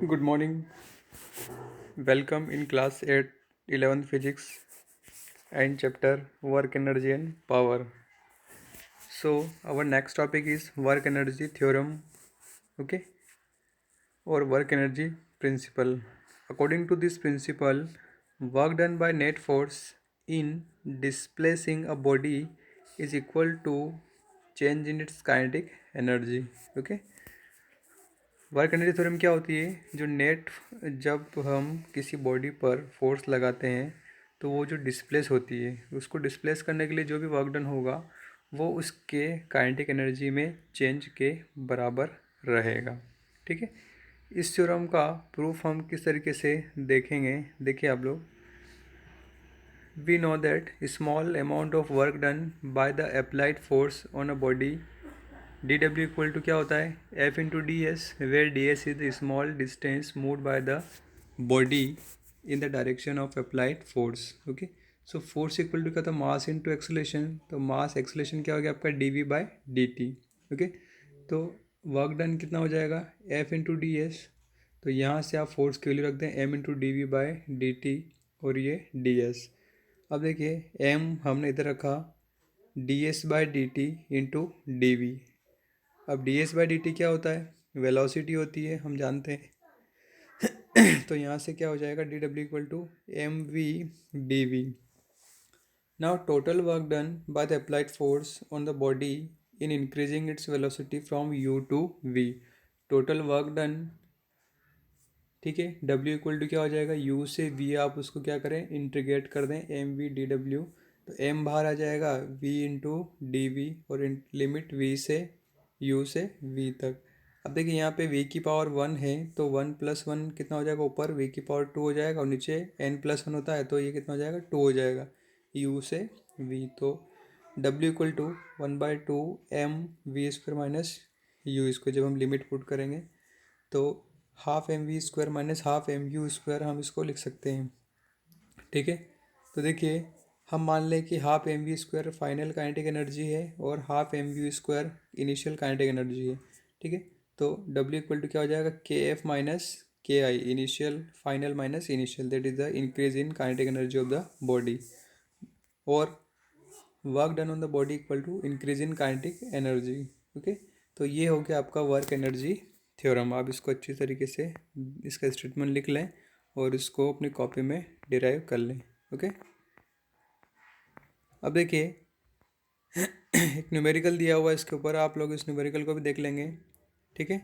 Good morning. Welcome in class 8, 11th physics and chapter work energy and power. So our next topic is work energy theorem, okay, or work energy principle. According to this principle, work done by net force in displacing a body is equal to change in its kinetic energy, okay. Work energy theorem क्या होती है? जो net जब हम किसी body पर force लगाते हैं तो वो जो डिस्प्लेस होती है उसको डिस्प्लेस करने के लिए जो भी वर्क डन होगा वो उसके काइनेटिक एनर्जी में चेंज के बराबर रहेगा। ठीक है, इस थ्योरम का प्रूफ हम किस तरीके से देखेंगे, देखिए आप लोग। We know that small amount of work done by the applied force on a body D W equal to क्या होता है? F into D S, where D S is the small distance moved by the body in the direction of applied force. Okay, so force equal to क्या था? Mass into acceleration. तो mass acceleration क्या हो गया आपका? D V by D T. Okay, तो work done कितना हो जाएगा? F into D S. तो यहाँ से आप फोर्स की वैल्यू रख दें M into D V by D T और ये डी एस। अब देखिए एम हमने इधर रखा, D S by D T into D V. अब D S by D T क्या होता है? वेलोसिटी होती है, हम जानते हैं। तो यहाँ से क्या हो जाएगा? D W equal to M V D V. Now total work done by the applied force on the body in increasing its velocity from U to V. Total work done, ठीक है, डब्ल्यू इक्वल टू क्या हो जाएगा? You से we आप उसको क्या करें? इंटीग्रेट कर दें, एम वी डी डब्ल्यू। तो एम बाहर आ जाएगा वी इंटू डी वी और लिमिट वी से यू से वी तक। अब देखिए यहाँ पे v की पावर 1 है तो 1 प्लस 1 कितना हो जाएगा? ऊपर v की पावर 2 हो जाएगा और नीचे n प्लस 1 होता है तो ये कितना हो जाएगा? 2 हो जाएगा u से v। तो w equal to 1/2 m V square minus U. इसको जब हम लिमिट पुट करेंगे तो half M V square minus half M U square हम इसको लिख सकते हैं। ठीक है, तो देखिए हम मान लें कि half M V square final kinetic energy है और half M U square initial kinetic energy है। ठीक है, तो W इक्वल टू क्या हो जाएगा? के F minus K I, initial final minus initial, that is the increase in kinetic energy of the body. और work done on the body equal to increase in kinetic energy. Okay, तो ये हो गया आपका वर्क एनर्जी थ्योरम। आप इसको अच्छी तरीके से इसका स्टेटमेंट लिख लें और इसको अपनी कॉपी में डिराइव कर लें। ओके, अब देखिए एक न्यूमेरिकल दिया हुआ है इसके ऊपर, आप लोग इस न्यूमेरिकल को भी देख लेंगे। ठीक है,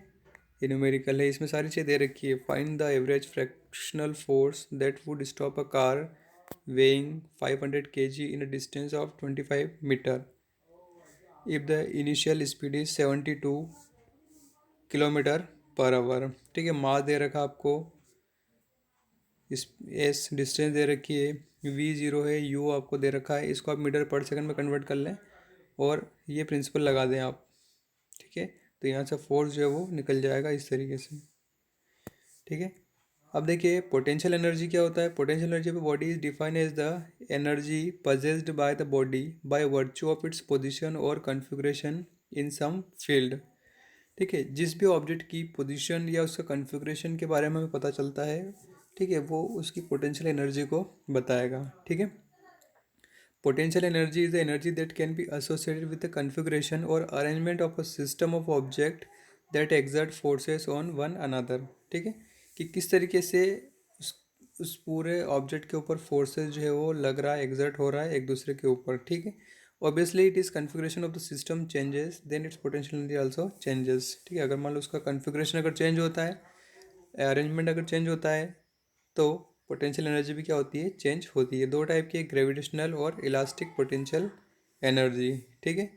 ये न्यूमेरिकल है, इसमें सारी चीज़ें दे रखी है। Find the average fractional force that would stop a car weighing 500 kg in a distance of 25 metre if the initial speed is 72 kilometre per hour. ठीक है, मास दे रखा आपको, इस एस डिस्टेंस दे रखी है, वी जीरो है, यू आपको दे रखा है, इसको आप मीटर पर सेकंड में कन्वर्ट कर लें और ये प्रिंसिपल लगा दें आप। ठीक है, तो यहाँ से फोर्स जो है वो निकल जाएगा इस तरीके से। ठीक है, अब देखिए पोटेंशियल एनर्जी क्या होता है? Potential energy of body is defined as the energy possessed by the body by virtue of its position और कॉन्फ़िगरेशन इन सम फील्ड। ठीक है, जिस भी ऑब्जेक्ट की पोजीशन या उसका कॉन्फ़िगरेशन के बारे में हमें पता चलता है, ठीक है, वो उसकी पोटेंशियल एनर्जी को बताएगा। ठीक है, potential energy is the energy that can be associated with the configuration or arrangement of a system of object that exert forces on one another. ठीक है, कि किस तरीके से उस पूरे ऑब्जेक्ट के ऊपर फोर्सेस जो है वो लग रहा है, एक्सर्ट हो रहा है एक दूसरे के ऊपर। ठीक है, obviously it is configuration of the system changes then its potential energy also changes. ठीक है, अगर मान लो उसका कॉन्फ़िगरेशन अगर चेंज होता है, अरेंजमेंट अगर चेंज होता है तो पोटेंशियल एनर्जी भी क्या होती है? चेंज होती है। दो टाइप की, ग्रेविटेशनल और इलास्टिक पोटेंशियल एनर्जी। ठीक है,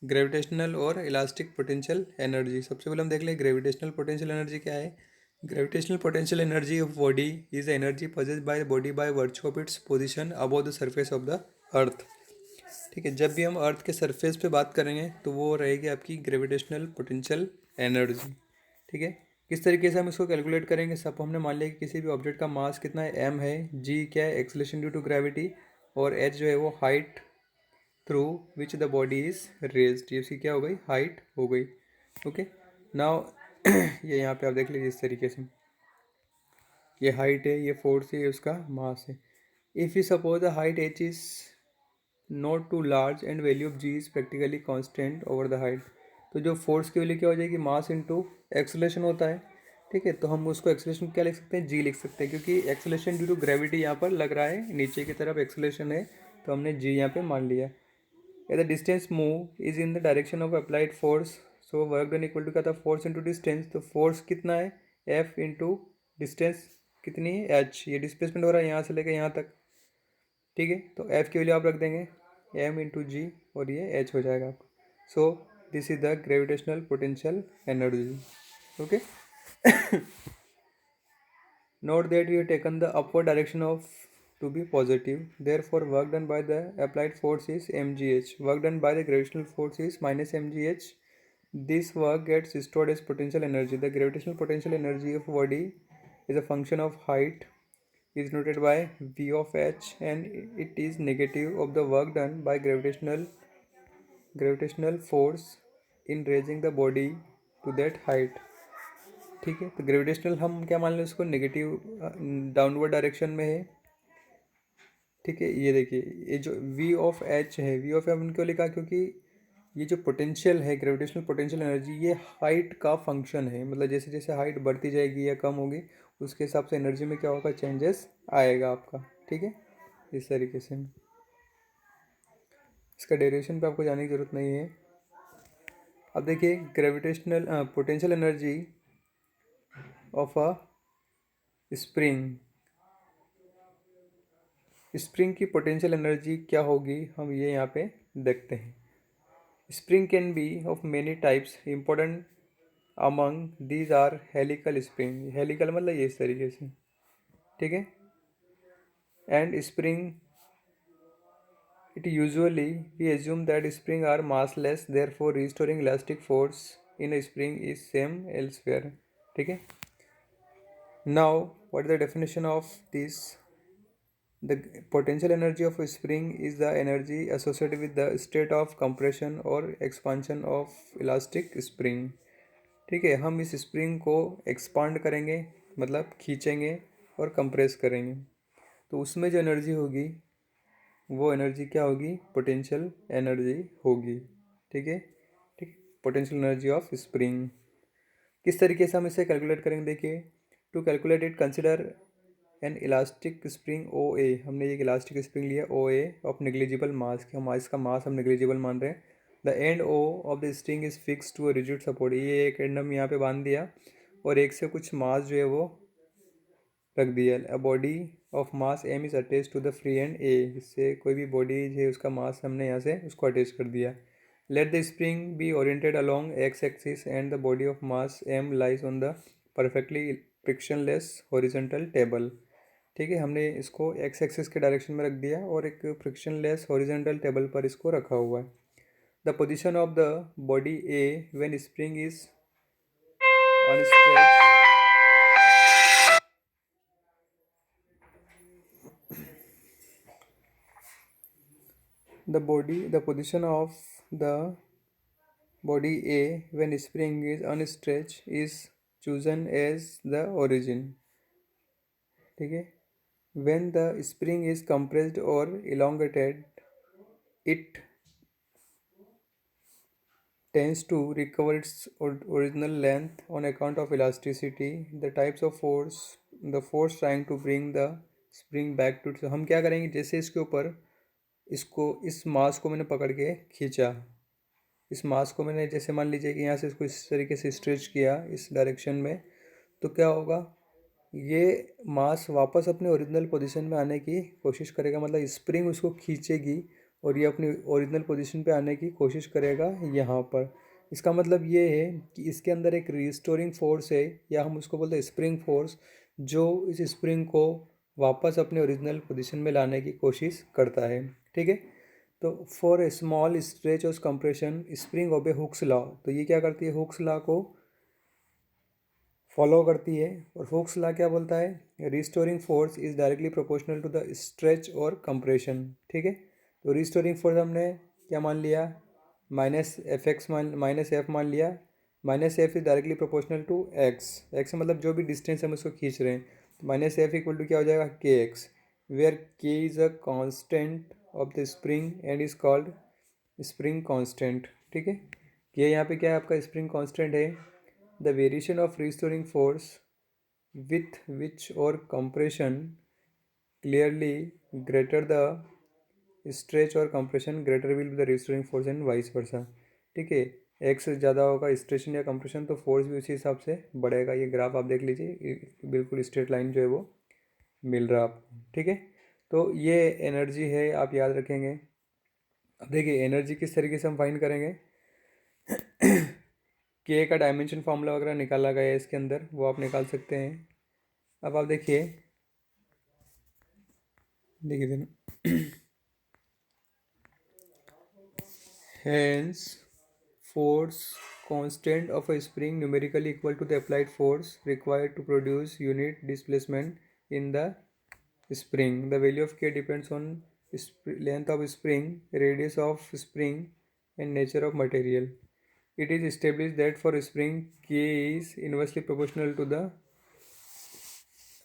ग्रेविटेशनल और इलास्टिक पोटेंशियल एनर्जी। सबसे पहले हम देख लें ग्रेविटेशनल पोटेंशियल एनर्जी क्या है। Gravitational potential energy of body is energy possessed by body by virtue of its position above the surface of the earth. ठीक है, जब भी हम अर्थ के सरफेस पे बात करेंगे तो वो रहेगी आपकी ग्रेविटेशनल पोटेंशियल एनर्जी। ठीक है, किस तरीके से हम इसको कैलकुलेट करेंगे? सब हमने मान लिया कि किसी भी ऑब्जेक्ट का मास कितना है? एम है, जी क्या है? एक्सेलरेशन ड्यू टू ग्रेविटी, और एच जो है वो height through which the body is raised, ये उसकी क्या हो गई? हाइट हो गई। ओके, नाउ ये यहाँ पे आप देख लीजिए इस तरीके से। ये हाइट है, ये फोर्स है, ये उसका मास है। If you suppose the height h is not too large and value of g is practically constant over the height, तो जो फोर्स की वैल्यू क्या हो जाएगी, मास इंटू एक्सेलरेशन होता है। ठीक है, तो हम उसको एक्सेलरेशन क्या लिख सकते हैं, g लिख सकते हैं, क्योंकि एक्सेलरेशन ड्यू टू ग्रेविटी यहाँ पर लग रहा है, नीचे की तरफ एक्सेलरेशन है, तो हमने g यहाँ पे मान लिया। The distance move is in the direction of applied force, so work done equal to क्या था, फोर्स इंटू डिस्टेंस, तो फोर्स कितना है, एफ इंटू डिस्टेंस कितनी है, एच, ये डिस्प्लेसमेंट हो रहा है यहाँ से लेकर यहाँ तक। ठीक है, तो एफ की वैल्यू आप रख देंगे एम इंटू जी, और ये एच हो जाएगा आपका। So this is the gravitational potential energy. Okay, note that we have taken the upward direction of to be positive, therefore work done by the applied force is mgh, work done by the gravitational force is minus mgh. This work gets stored as potential energy. The gravitational potential energy of body is a function of height, is noted by v of h, and it is negative of the work done by gravitational force in raising the body to that height. ठीक है, तो gravitational हम क्या मान लें उसको, negative downward direction में है। ठीक है, ये देखिए, ये जो वी ऑफ एच है, वी ऑफ एच हमने क्यों लिखा, क्योंकि ये जो पोटेंशियल है, ग्रेविटेशनल पोटेंशियल एनर्जी, ये हाइट का फंक्शन है। मतलब जैसे जैसे हाइट बढ़ती जाएगी या कम होगी, उसके हिसाब से एनर्जी में क्या होगा, चेंजेस आएगा आपका। ठीक है, इस तरीके से। इसका डेरिवेशन पे आपको जाने की ज़रूरत नहीं है। अब देखिए, gravitational potential energy of a spring, spring की पोटेंशियल एनर्जी क्या होगी, हम ये यहाँ पे देखते हैं। Spring can be of many types, important among these are helical spring, helical मतलब ये इस तरीके से। ठीक है, and spring it usually we assume that spring are massless, therefore restoring elastic force in a spring is same elsewhere. ठीक है, now what is the definition of this, the potential energy of a spring is the energy associated with the state of compression or expansion of elastic spring। ठीक है, हम इस spring को expand करेंगे, मतलब खींचेंगे और कंप्रेस करेंगे, तो उसमें जो एनर्जी होगी वो एनर्जी क्या होगी, पोटेंशियल एनर्जी होगी। ठीक है, ठीक, पोटेंशियल एनर्जी ऑफ स्प्रिंग। किस तरीके से हम इसे कैलकुलेट करेंगे, देखिए, to calculate it consider an elastic spring O A, हमने एक इलास्टिक स्प्रिंग लिया ओ ए ऑफ नेग्लिजिबल मास, कि हम इसका मास हम नेग्लिजिबल मान रहे हैं। The end O of the string is fix to a rigid support, ये एक एंड हम यहाँ पे बांध दिया और एक से कुछ मास जो है वो रख दिया। A body of mass M is attach to the free end A, इससे कोई भी बॉडी है उसका मास हमने यहाँ से उसको अटैच कर दिया। Let the spring be oriented along X axis and the body of mass M lies on the perfectly frictionless horizontal table. ठीक है, हमने इसको एक्स एक्सिस के डायरेक्शन में रख दिया और एक फ्रिक्शनलेस हॉरिजॉन्टल टेबल पर इसको रखा हुआ है। The position of the body A when spring is unstretched, the position of the body A when spring is unstretched is chosen as the origin. ठीक है, when the spring is compressed or elongated, it tends to recover its original length on account of elasticity. The types of force, the force trying to bring the spring back to, तो हम क्या करेंगे, जैसे इसके ऊपर इसको, इस मास को मैंने पकड़ के खींचा, इस मास को मैंने जैसे मान लीजिए कि यहाँ से इसको इस तरीके से स्ट्रेच किया इस डायरेक्शन में, तो क्या होगा, ये मास वापस अपने ओरिजिनल पोजीशन में आने की कोशिश करेगा, मतलब स्प्रिंग उसको खींचेगी और ये अपनी ओरिजिनल पोजीशन पे आने की कोशिश करेगा यहाँ पर। इसका मतलब ये है कि इसके अंदर एक रिस्टोरिंग फोर्स है, या हम उसको बोलते हैं स्प्रिंग फोर्स, जो इस स्प्रिंग को वापस अपने ओरिजिनल पोजीशन में लाने की कोशिश करता है। ठीक है, तो for a small stretch of compression spring obey Hooke's law, तो ये क्या करती है, हुक्स लॉ को फॉलो करती है। और हुक्स लॉ क्या बोलता है, restoring force is directly proportional to the stretch और कंप्रेशन। ठीक है, तो रिस्टोरिंग फोर्स हमने क्या मान लिया, minus F X minus F मान लिया, minus F is directly proportional to X, X मतलब जो भी डिस्टेंस हम उसको खींच रहे हैं, माइनस एफ इक्वल टू क्या हो जाएगा K X, where K is a constant of the spring and is called spring constant. ठीक है, ये यहाँ पे क्या है आपका स्प्रिंग कांस्टेंट है। The variation of restoring force with which or compression clearly greater the stretch और compression greater will be the restoring force and vice versa. ठीक है, एक्स ज़्यादा होगा स्ट्रेशन या कंप्रेशन तो फोर्स भी उसी हिसाब से बढ़ेगा। ये ग्राफ आप देख लीजिए, बिल्कुल स्ट्रेट लाइन जो है वो मिल रहा है आपको। ठीक है, तो ये एनर्जी है, आप याद रखेंगे। अब देखिए एनर्जी किस तरीके से हम फाइंड करेंगे। के का डायमेंशन फार्मूला वगैरह निकाला गया है इसके अंदर, वो आप निकाल सकते हैं। अब आप देखिए देखिए देना hence force constant of a spring numerically equal to the applied force required to produce unit displacement in the spring. The value of k depends on length of spring, radius of spring and nature of material. It is established that for spring k is inversely proportional to the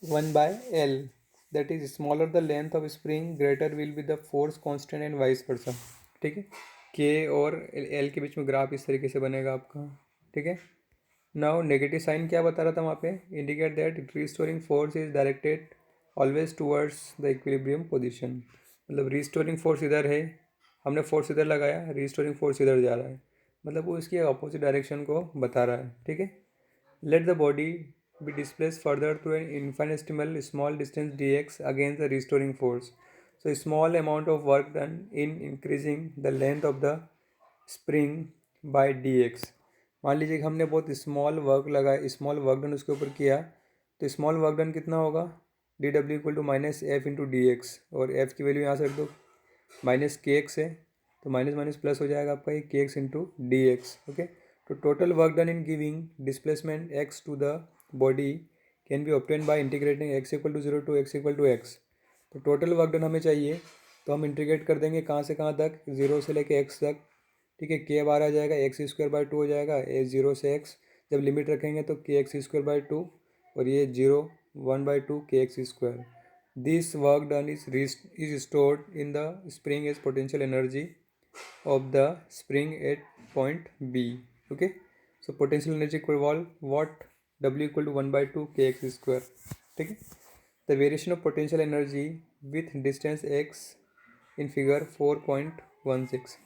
1 by L, that is smaller the length of spring greater will be the force constant and vice versa। ठीक है, के और L के बीच में graph इस तरीके से बनेगा आपका। ठीक है, नाउ नेगेटिव साइन क्या बता रहा था वहाँ पे, indicate that restoring force is directed always towards the equilibrium position. मतलब रिस्टोरिंग फोर्स इधर है, हमने फोर्स इधर लगाया, रिस्टोरिंग फोर्स इधर जा रहा है, मतलब वो इसकी अपोजिट डायरेक्शन को बता रहा है। ठीक है, let the body be displaced further through an infinitesimal small distance dx against the restoring force. So small amount of work done in increasing the length of the spring by dx। मान लीजिए कि हमने बहुत small work लगाया, small work done उसके ऊपर किया, तो स्मॉल वर्क डन कितना होगा, D W equal to minus F into D X, और एफ की वैल्यू यहाँ से रख दो, माइनस के एक्स है तो माइनस माइनस प्लस हो जाएगा आपका ये K X into D X. Okay, तो total work done in giving displacement X to the body can be obtain by integrating X equal to zero to X equal to X. तो total work done हमें चाहिए, तो हम integrate कर देंगे कहाँ से कहाँ तक, जीरो से लेके एक्स तक। ठीक है, के बार आ जाएगा एक्स स्क्वायर बाय टू हो जाएगा, ए जीरो से एक्स, जब लिमिट रखेंगे तो K X square by two, और ये zero one by two K X square. This work done is stored in the spring as potential energy of the spring at point B. Okay, so potential energy equal what, W equal to 1 by 2 kx square। ठीक है, the variation of potential energy with distance x in figure 4.16।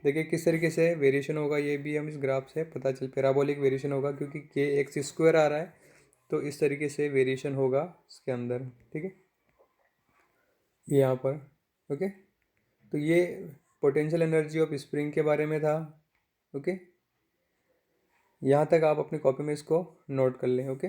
देखिए किस तरीके से variation होगा, ये भी हम इस ग्राफ से पता चल, पैराबोलिक वेरिएशन होगा क्योंकि के एक्स स्क्वायर आ रहा है, तो इस तरीके से वेरिएशन होगा इसके अंदर। ठीक है, यहाँ पर। ओके, तो ये पोटेंशियल एनर्जी ऑफ स्प्रिंग के बारे में था। ओके, यहाँ तक आप अपनी कॉपी में इसको नोट कर लें। ओके।